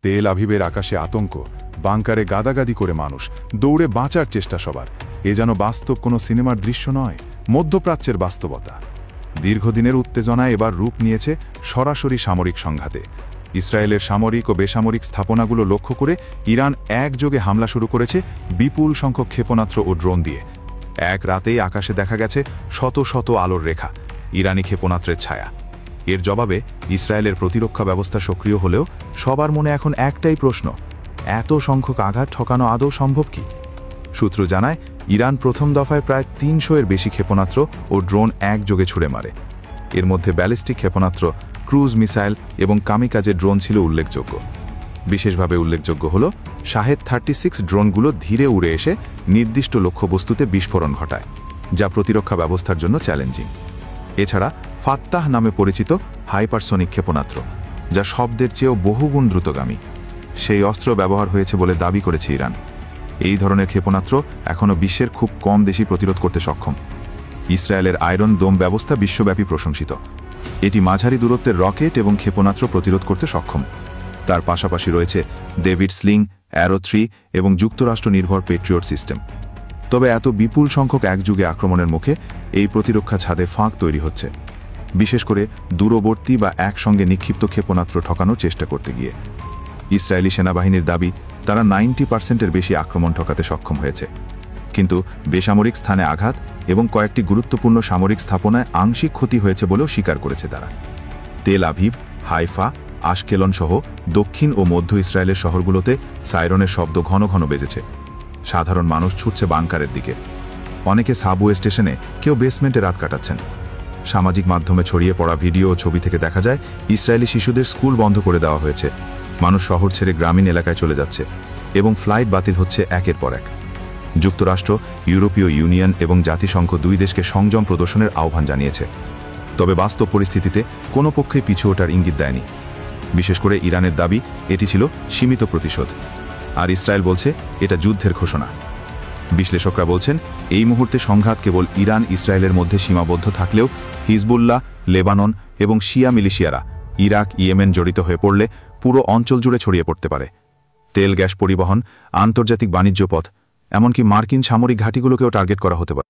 তেল আভিবের আকাশে আতঙ্ক, বাংকারে গাদাগাদি করে মানুষ, দৌড়ে বাঁচার চেষ্টা সবার। এ যেন বাস্তব কোনো সিনেমার দৃশ্য নয়, মধ্যপ্রাচ্যের বাস্তবতা। দীর্ঘদিনের উত্তেজনায় এবার রূপ নিয়েছে সরাসরি সামরিক সংঘাতে। ইসরায়েলের সামরিক ও বেসামরিক স্থাপনাগুলো লক্ষ্য করে ইরান একযোগে হামলা শুরু করেছে বিপুল সংখ্যক ক্ষেপণাস্ত্র ও ড্রোন দিয়ে। এক রাতেই আকাশে দেখা গেছে শত শত আলোর রেখা, ইরানি ক্ষেপণাস্ত্রের ছায়া। এর জবাবে ইসরায়েলের প্রতিরক্ষা ব্যবস্থা সক্রিয় হলেও সবার মনে এখন একটাই প্রশ্ন: এত সংখ্যক আঘাত ঠকানো আদৌ সম্ভব কি? সূত্র জানায়, ইরান প্রথম দফায় প্রায় ৩০০-এর বেশি ক্ষেপণাস্ত্র ও ড্রোন একযোগে ছুড়ে মারে। এর মধ্যে ব্যালিস্টিক ক্ষেপণাস্ত্র, ক্রুজ মিসাইল এবং কামিকাজে ড্রোন ছিল উল্লেখযোগ্য। বিশেষভাবে উল্লেখযোগ্য হল শাহেদ 36 ড্রোনগুলো ধীরে উড়ে এসে নির্দিষ্ট লক্ষ্যবস্তুতে বিস্ফোরণ ঘটায়, যা প্রতিরক্ষা ব্যবস্থার জন্য চ্যালেঞ্জিং। এছাড়া ফাত্তাহ নামে পরিচিত হাইপারসনিক ক্ষেপণাস্ত্র, যা শব্দের চেয়েও বহুগুণ দ্রুতগামী, সেই অস্ত্র ব্যবহার হয়েছে বলে দাবি করেছে ইরান। এই ধরনের ক্ষেপণাস্ত্র এখনও বিশ্বের খুব কম দেশই প্রতিরোধ করতে সক্ষম। ইসরায়েলের আয়রন ডোম ব্যবস্থা বিশ্বব্যাপী প্রশংসিত। এটি মাঝারি দূরত্বের রকেট এবং ক্ষেপণাস্ত্র প্রতিরোধ করতে সক্ষম। তার পাশাপাশি রয়েছে ডেভিড স্লিং, অ্যারো 3 এবং যুক্তরাষ্ট্র নির্ভর পেট্রিয়ট সিস্টেম। তবে এত বিপুল সংখ্যক একযুগে আক্রমণের মুখে এই প্রতিরক্ষা ছাদে ফাঁক তৈরি হচ্ছে, বিশেষ করে দূরবর্তী বা একসঙ্গে নিক্ষিপ্ত ক্ষেপণাস্ত্র ঠকানোর চেষ্টা করতে গিয়ে। ইসরায়েলি সেনাবাহিনীর দাবি, তারা 90%-এর বেশি আক্রমণ ঠকাতে সক্ষম হয়েছে, কিন্তু বেসামরিক স্থানে আঘাত এবং কয়েকটি গুরুত্বপূর্ণ সামরিক স্থাপনায় আংশিক ক্ষতি হয়েছে বলেও স্বীকার করেছে তারা। তেল আভিভ, হাইফা, আশকেলন সহ দক্ষিণ ও মধ্য ইসরায়েলের শহরগুলোতে সাইরনের শব্দ ঘন ঘন বেজেছে। সাধারণ মানুষ ছুটছে বাংকারের দিকে। অনেকে সাবওয়ে স্টেশনে, কেউ বেসমেন্টে রাত কাটাচ্ছেন। সামাজিক মাধ্যমে ছড়িয়ে পড়া ভিডিও ও ছবি থেকে দেখা যায় ইসরায়েলি শিশুদের স্কুল বন্ধ করে দেওয়া হয়েছে, মানুষ শহর ছেড়ে গ্রামীণ এলাকায় চলে যাচ্ছে এবং ফ্লাইট বাতিল হচ্ছে একের পর এক। যুক্তরাষ্ট্র, ইউরোপীয় ইউনিয়ন এবং জাতিসংঘ দুই দেশকে সংযম প্রদর্শনের আহ্বান জানিয়েছে। তবে বাস্তব পরিস্থিতিতে কোনো পক্ষই পিছু ওঠার ইঙ্গিত দেয়নি। বিশেষ করে ইরানের দাবি এটি ছিল সীমিত প্রতিশোধ, আর ইসরায়েল বলছে এটা যুদ্ধের ঘোষণা। বিশ্লেষকরা বলছেন, এই মুহূর্তে সংঘাত কেবল ইরান ইসরায়েলের মধ্যে সীমাবদ্ধ থাকলেও হিজবুল্লাহ, লেবানন এবং শিয়া মিলিশিয়ারা ইরাক, ইয়েমেন জড়িত হয়ে পড়লে পুরো অঞ্চল জুড়ে ছড়িয়ে পড়তে পারে। তেল, গ্যাস পরিবহন, আন্তর্জাতিক বাণিজ্য পথ, এমনকি মার্কিন সামরিক ঘাঁটিগুলোকেও টার্গেট করা হতে পারে।